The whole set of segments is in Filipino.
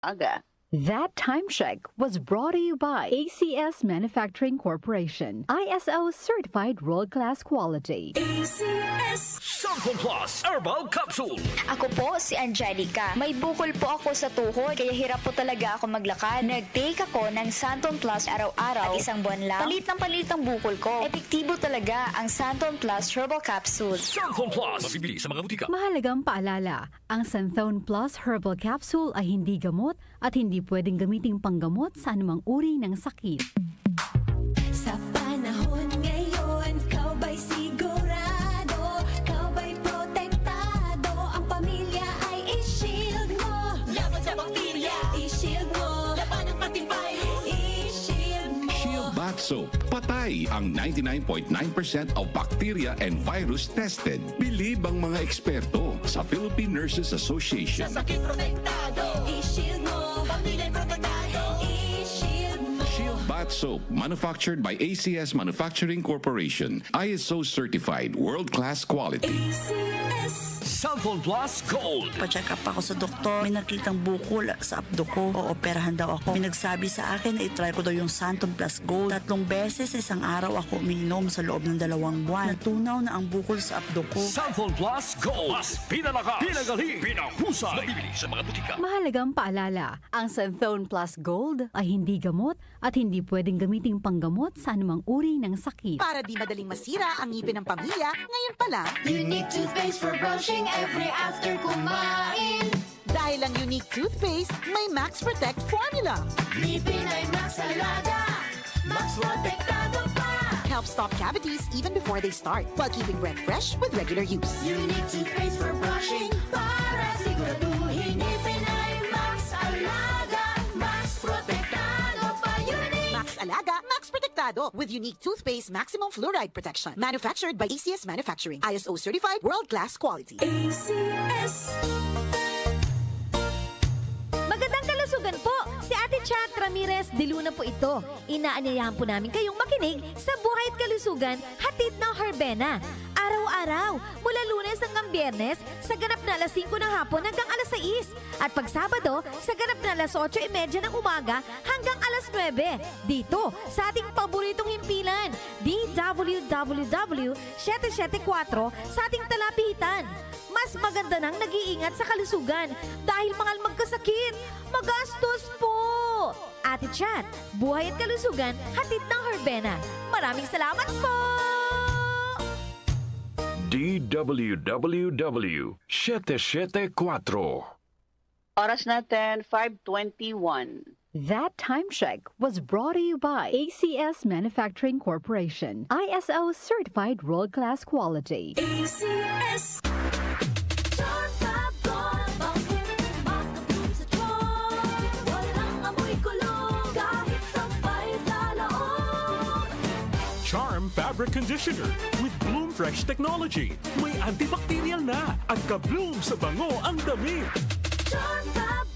aga. That time check was brought to you by ACS Manufacturing Corporation, ISO certified world-class quality. ACS Santon Plus Herbal Capsule. Ako po si Angelica. May bukol po ako sa tuhod, kaya hirap po talaga ako maglakad. Nag-take ako ng Santon Plus araw-araw at isang buwan lang. Palit ang bukol ko. Epektibo talaga ang Santon Plus Herbal Capsule. Santon Plus. Mabibili sa mga butika. Mahalagang paalala, ang Santon Plus Herbal Capsule ay hindi gamot at hindi pwedeng gamiting panggamot sa anumang uri ng sakit. Sa panahon ngayon, kau ba'y sigurado? Kau ba'y protektado? Ang pamilya ay i-shield mo. Laban sa bakterya, i-shield mo. Laban ng pating virus, i-shield mo. Shield Bath Soap. Patay ang 99.9% of bacteria and virus tested. Believe ang mga eksperto sa Philippine Nurses Association. Sa sakit protektado, i-shield mo. Pamilya protektado, i-shield mo. Shield Bath Soap, manufactured by ACS Manufacturing Corporation. ISO certified, world-class quality. ACS Santon Plus Gold. Pa-check up ako sa doktor. May nakitang bukol sa abdo ko. Ooperahan daw ako. May nagsabi sa akin na itry ko daw yung Santon Plus Gold. 3 beses isang araw ako umiinom sa loob ng 2 buwan. Natunaw na ang bukol sa abdo ko. Santon Plus Gold. Mas pinalakas, pinagaling, pinahusay. Mabibili sa mga butika. Mahalagang paalala, ang Santon Plus Gold ay hindi gamot at hindi pwedeng gamiting panggamot sa anumang uri ng sakit. Para di madaling masira ang ngipin ng pamilya, ngayon pa lang, Unique toothpaste for brushing every after kumain. dahil ang Unique toothpaste may Max Protect formula. Ngipin ay Max Alaga, Max Protektado pa. Helps stop cavities even before they start, while keeping breath fresh with regular use. Unique toothpaste for brushing para siguraduhin ngipin ay Max Alaga, Max Protektado pa. Unique Max Alaga, Max Protectado with Unique toothpaste maximum fluoride protection. Manufactured by ACS Manufacturing. ISO certified, world-class quality. ACS. Magandang kalusugan po! Si Ate Chat Ramirez de Luna po ito. Inaanyayahan po namin kayong makinig sa Buhay at Kalusugan, hatid ng Herbena. Araw-araw, mula Lunes hanggang Biyernes, sa ganap na alas 5 ng hapon hanggang alas 6. At pag Sabado, sa ganap na alas 8:30 ng umaga hanggang alas 9. Dito, sa ating paboritong himpilan, DWWW 774 sa ating talapitan. Mas maganda nang nag-iingat sa kalusugan dahil mangal magkasakit, magastos po. Ate Chat, Buhay at Kalusugan, hatid ng Herbena. Maraming salamat po! DWWW 774. Oras natin, 5:21. That time check was brought to you by ACS Manufacturing Corporation, ISO certified world-class quality. ACS. Charm Fabric Conditioner with Bloom Fresh Technology. May antibacterial na at ka-bloom sa bango ang damit. Charm Fab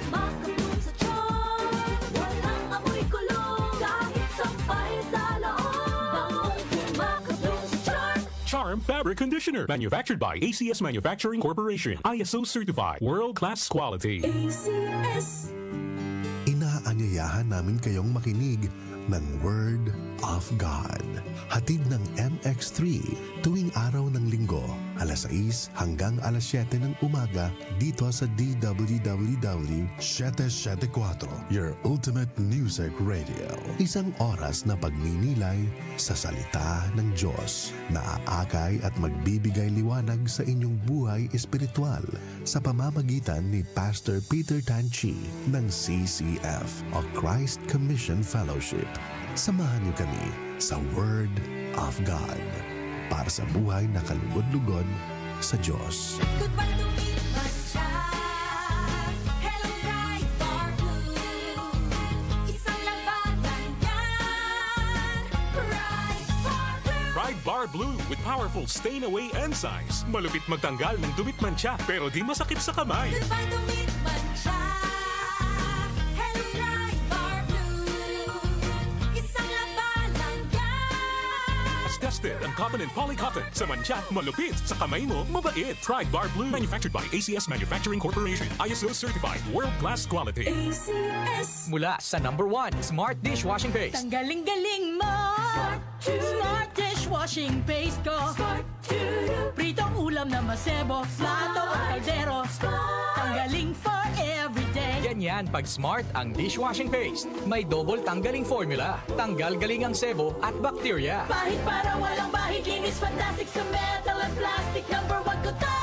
makabloom sa charm. Walang amoy kulong kahit sampay sa loob. Makabloom sa charm. Charm Fabric Conditioner. Manufactured by ACS Manufacturing Corporation. ISO certified. World-class quality. ACS. Inaanyayahan namin kayong makinig ng Word of God. Hatid ng MX3 tuwing araw ng linggo, alas 6 hanggang alas 7 ng umaga dito sa DWWW 774, your ultimate music radio. Isang oras na pagninilay sa salita ng Diyos na aakay at magbibigay liwanag sa inyong buhay espiritual sa pamamagitan ni Pastor Peter Tanchi ng CCF o Christ Commission Fellowship. Samahan niyo kami sa Word of God para sa buhay na kalugod-lugod sa Diyos. Goodbye to me, Mancha. Hello, bright bar blue. Isang labanan yan. Bright bar blue. Bright Bar Blue with powerful stain-away enzymes. Malupit magtanggal ng dumit mancha pero di masakit sa kamay. Goodbye to me, Mancha. Hello, bright bar blue. Isang labanan yan. tested ang cotton and polycotton. Sa mantsa, malupit. Sa kamay mo, mabait. Try Bar Blue. Manufactured by ACS Manufacturing Corporation. ISO certified. World-class quality. ACS. Mula sa #1 Smart Dishwashing Paste. Tanggaling-galing mo. Smart dishwashing paste ko. Pritong ulam na masebo. Plato at kaldero. Tanggaling for everyday. Ganyan pag Smart ang dishwashing paste. May double tanggaling formula. Tanggal galing ang sebo at bakterya. Bahid para walang bahid. Linis fantastic sa metal at plastic. #1 ko to.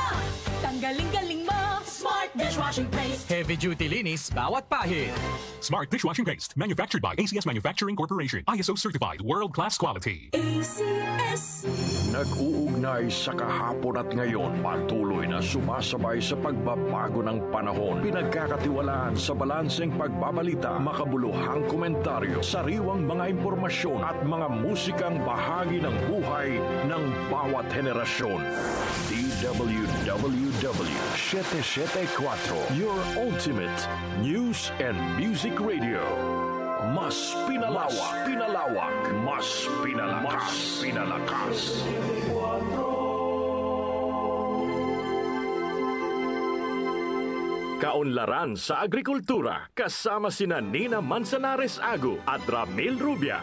Tanggaling-galing mo. Smart dishwashing paste. Heavy duty linis bawat pahid. Smart Dishwashing Paste. Manufactured by ACS Manufacturing Corporation. ISO certified. World-class quality. ACS. Nag-uugnay sa kahapon at ngayon, patuloy na sumasabay sa pagbabago ng panahon. Pinagkakatiwalaan sa balanseng pagbabalita, makabuluhang komentaryo, sariwang mga impormasyon at mga musikang bahagi ng buhay ng bawat henerasyon. DWWW 774, your ultimate news and music radio. Mas pinalawak, mas pinalakas. Kaunlaran sa agrikultura kasama sina Nina Manzanares Agu at Ramil Rubia.